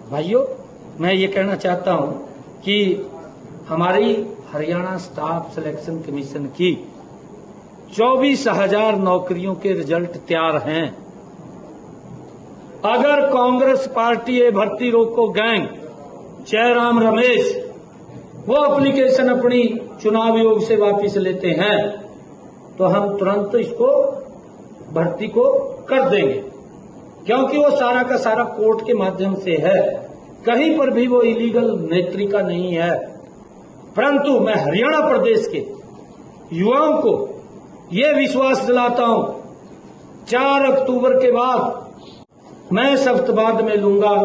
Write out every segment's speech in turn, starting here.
भाइयों, मैं ये कहना चाहता हूं कि हमारी हरियाणा स्टाफ सिलेक्शन कमीशन की 24,000 नौकरियों के रिजल्ट तैयार हैं। अगर कांग्रेस पार्टी ये भर्ती रोको गैंग जयराम रमेश वो एप्लीकेशन अपनी चुनाव आयोग से वापस लेते हैं तो हम तुरंत इसको भर्ती को कर देंगे, क्योंकि वो सारा का सारा कोर्ट के माध्यम से है, कहीं पर भी वो इलीगल नेत्रिका नहीं है। परंतु मैं हरियाणा प्रदेश के युवाओं को ये विश्वास दिलाता हूं, 4 अक्टूबर के बाद मैं शपथ बाद में लूंगा।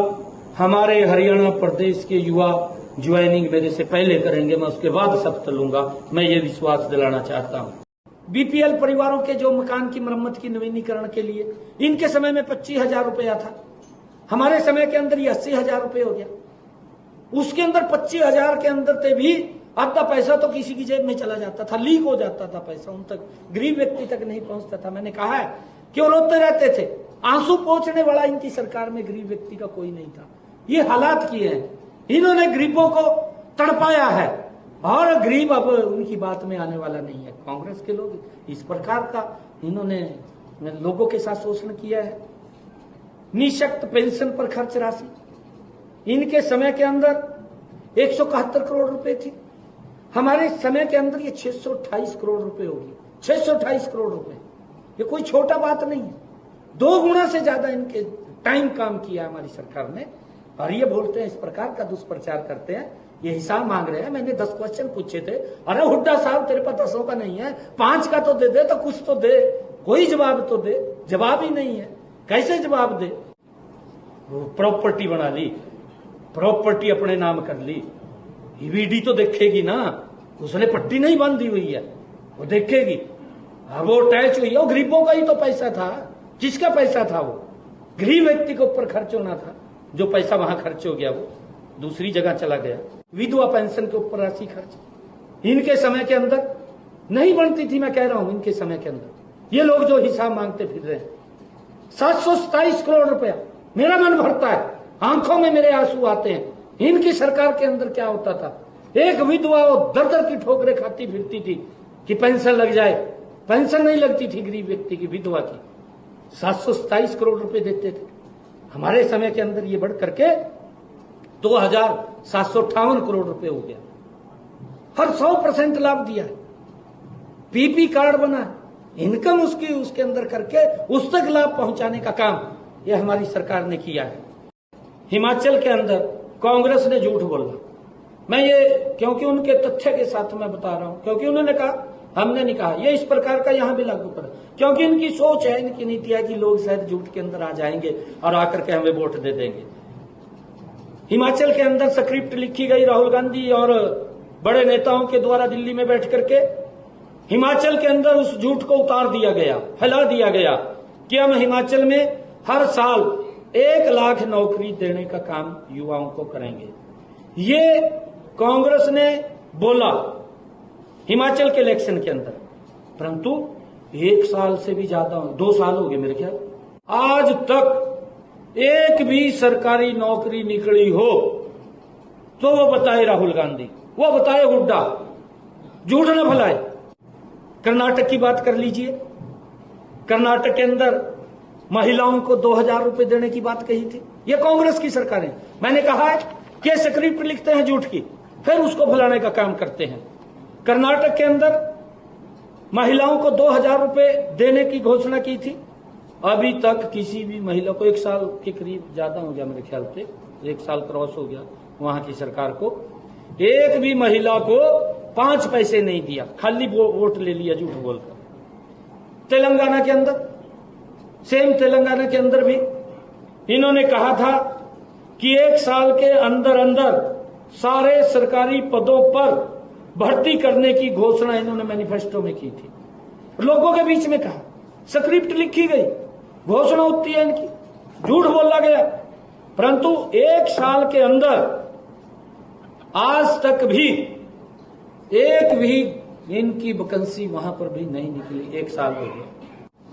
हमारे हरियाणा प्रदेश के युवा ज्वाइनिंग मेरे से पहले करेंगे, मैं उसके बाद शपथ लूंगा। मैं ये विश्वास दिलाना चाहता हूं। बीपीएल परिवारों के जो मकान की मरम्मत की नवीनीकरण के लिए इनके समय में 25,000 रुपया था, हमारे समय के अंदर ये 80,000 रुपये हो गया। उसके अंदर 25,000 के अंदर से भी आधा पैसा तो किसी की जेब में चला जाता था, लीक हो जाता था पैसा, उन तक गरीब व्यक्ति तक नहीं पहुंचता था। मैंने कहा है कि वो रोते रहते थे, आंसू पोंछने वाला इनकी सरकार में गरीब व्यक्ति का कोई नहीं था। ये हालात किए हैं, इन्होंने गरीबों को तड़पाया है और गरीब अब उनकी बात में आने वाला नहीं है। कांग्रेस के लोग इस प्रकार का इन्होंने लोगों के साथ शोषण किया है। निःशक्त पेंशन पर खर्च राशि इनके समय के अंदर 171 करोड़ रुपए थी, हमारे समय के अंदर ये 628 करोड़ रुपए होगी। 628 करोड़ रुपए, ये कोई छोटा बात नहीं है। 2 गुना से ज्यादा इनके टाइम काम किया हमारी सरकार ने, और ये बोलते हैं, इस प्रकार का दुष्प्रचार करते हैं, ये हिसाब मांग रहे हैं। मैंने 10 क्वेश्चन पूछे थे, अरे हुड्डा साहब तेरे पास 10 का नहीं है, 5 का तो दे तो कुछ तो दे, कोई जवाब तो दे। जवाब ही नहीं है, कैसे जवाब दे? प्रॉपर्टी बना ली, प्रॉपर्टी अपने नाम कर ली, ईवीडी तो देखेगी ना, उसने पट्टी नहीं बांधी हुई है, वो देखेगी। अब वो टैच हुई है, वो गरीबों का ही तो पैसा था। किसका पैसा था? वो गरीब व्यक्ति के ऊपर खर्च होना था। जो पैसा वहां खर्च हो गया वो दूसरी जगह चला गया। विधवा पेंशन के ऊपर राशि खर्च इनके समय के अंदर नहीं बनती थी। मैं कह रहा हूं इनके समय के अंदर ये लोग जो हिसाब मांगते फिर रहे हैं, 727 करोड़ रुपया। मेरा मन भरता है, आंखों में मेरे आंसू आते हैं। इनकी सरकार के अंदर क्या होता था? एक विधवा वो दर की ठोकरें खाती फिरती थी कि पेंशन लग जाए, पेंशन नहीं लगती थी गरीब व्यक्ति की, विधवा की। 727 करोड़ रुपए देते थे। हमारे समय के अंदर ये बढ़ करके 2,758 करोड़ रुपए हो गया। हर 100% लाभ दिया है, पीपी कार्ड बना है, इनकम उसके अंदर करके उस तक लाभ पहुंचाने का काम ये हमारी सरकार ने किया है। हिमाचल के अंदर कांग्रेस ने झूठ बोला। मैं ये क्योंकि उनके तथ्य के साथ मैं बता रहा हूं, क्योंकि उन्होंने कहा, हमने नहीं कहा। ये इस प्रकार का यहां भी लागू करें, क्योंकि इनकी सोच है, इनकी नीति है कि लोग शायद झूठ के अंदर आ जाएंगे और आकर के हमें वोट दे देंगे। हिमाचल के अंदर स्क्रिप्ट लिखी गई राहुल गांधी और बड़े नेताओं के द्वारा दिल्ली में बैठ करके हिमाचल के अंदर उस झूठ को उतार दिया गया, फैला दिया गया कि हम हिमाचल में हर साल 1 लाख नौकरी देने का काम युवाओं को करेंगे। ये कांग्रेस ने बोला हिमाचल के इलेक्शन के अंदर, परंतु 1 साल से भी ज्यादा 2 साल हो गए मेरे ख्याल, आज तक एक भी सरकारी नौकरी निकली हो तो वो बताए राहुल गांधी, वो बताए हुड्डा, झूठ न फैलाए। कर्नाटक की बात कर लीजिए, कर्नाटक के अंदर महिलाओं को 2,000 रुपए देने की बात कही थी, ये कांग्रेस की सरकार है। मैंने कहा है कि स्क्रिप्ट लिखते हैं झूठ की, फिर उसको फैलाने का काम करते हैं। कर्नाटक के अंदर महिलाओं को 2,000 रुपए देने की घोषणा की थी, अभी तक किसी भी महिला को 1 साल के करीब ज्यादा हो गया मेरे ख्याल से, 1 साल क्रॉस हो गया वहां की सरकार को, एक भी महिला को 5 पैसे नहीं दिया, खाली वोट ले लिया झूठ बोलकर। तेलंगाना के अंदर सेम, तेलंगाना के अंदर भी इन्होंने कहा था कि 1 साल के अंदर अंदर सारे सरकारी पदों पर भर्ती करने की घोषणा इन्होंने मैनिफेस्टो में की थी। लोगों के बीच में कहा, स्क्रिप्ट लिखी गई, घोषणा होती है इनकी, झूठ बोला गया, परंतु 1 साल के अंदर आज तक भी एक भी इनकी वैकेंसी वहां पर भी नहीं निकली। 1 साल हो गया।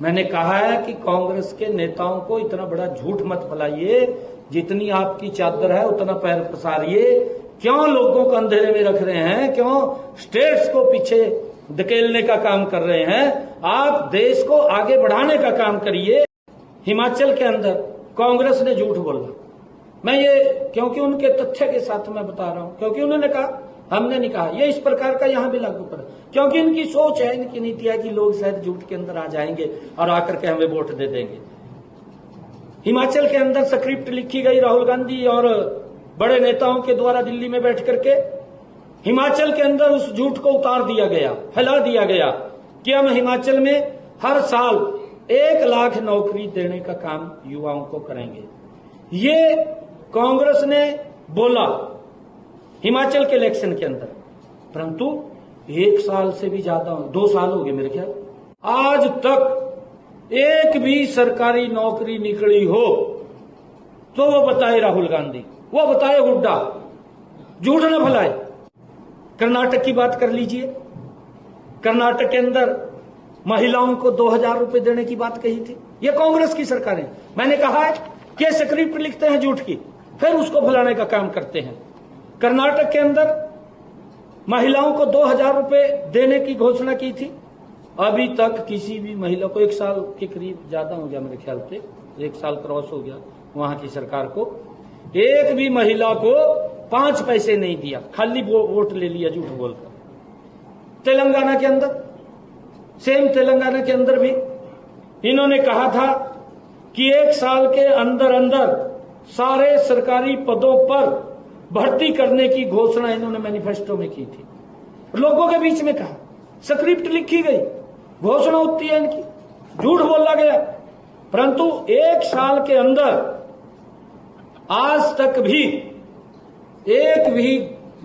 मैंने कहा है कि कांग्रेस के नेताओं को इतना बड़ा झूठ मत फैलाइए जितनी आपकी चादर है उतना पैर पसारिए। क्यों लोगों को अंधेरे में रख रहे हैं? क्यों स्टेट्स को पीछे धकेलने का काम कर रहे हैं? आप देश को आगे बढ़ाने का काम करिए। हिमाचल के अंदर कांग्रेस ने झूठ बोला। मैं ये क्योंकि उनके तथ्य के साथ मैं बता रहा हूं, क्योंकि उन्होंने कहा, हमने नहीं कहा। ये इस प्रकार का यहां भी लागू पड़ा, क्योंकि इनकी सोच है, इनकी नीति है कि लोग शायद झूठ के अंदर आ जाएंगे और आकर के हमें वोट दे देंगे। हिमाचल के अंदर स्क्रिप्ट लिखी गई राहुल गांधी और बड़े नेताओं के द्वारा दिल्ली में बैठ करके हिमाचल के अंदर उस झूठ को उतार दिया गया, फैला दिया गया कि हम हिमाचल में हर साल 1 लाख नौकरी देने का काम युवाओं को करेंगे। ये कांग्रेस ने बोला हिमाचल के इलेक्शन के अंदर, परंतु 1 साल से भी ज्यादा 2 साल हो गए मेरे ख्याल, आज तक एक भी सरकारी नौकरी निकली हो तो वो बताए राहुल गांधी, वो बताए हुड्डा, झूठ न फैलाए। कर्नाटक की बात कर लीजिए, कर्नाटक के अंदर महिलाओं को 2000 रुपए देने की बात कही थी। ये कांग्रेस की सरकार है। मैंने कहा है कि स्क्रिप्ट लिखते हैं झूठ की, फिर उसको फैलाने का काम करते हैं। कर्नाटक के अंदर महिलाओं को 2000 रुपए देने की घोषणा की थी। अभी तक किसी भी महिला को, 1 साल के करीब ज्यादा हो गया मेरे ख्याल से, 1 साल क्रॉस हो गया वहां की सरकार को, एक भी महिला को 5 पैसे नहीं दिया, खाली वोट ले लिया झूठ बोलकर। तेलंगाना के अंदर, सेम तेलंगाना के अंदर भी इन्होंने कहा था कि 1 साल के अंदर अंदर सारे सरकारी पदों पर भर्ती करने की घोषणा इन्होंने मैनिफेस्टो में की थी। लोगों के बीच में कहा, स्क्रिप्ट लिखी गई, घोषणा होती है इनकी, झूठ बोला गया, परंतु 1 साल के अंदर आज तक भी एक भी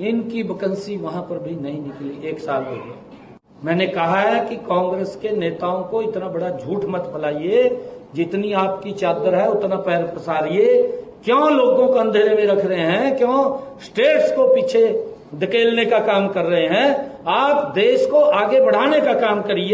इनकी वैकेंसी वहां पर भी नहीं निकली। 1 साल हो गया। मैंने कहा है कि कांग्रेस के नेताओं को इतना बड़ा झूठ मत फैलाइए, जितनी आपकी चादर है उतना पैर पसारिए। क्यों लोगों को अंधेरे में रख रहे हैं? क्यों स्टेट्स को पीछे धकेलने का काम कर रहे हैं? आप देश को आगे बढ़ाने का काम करिए।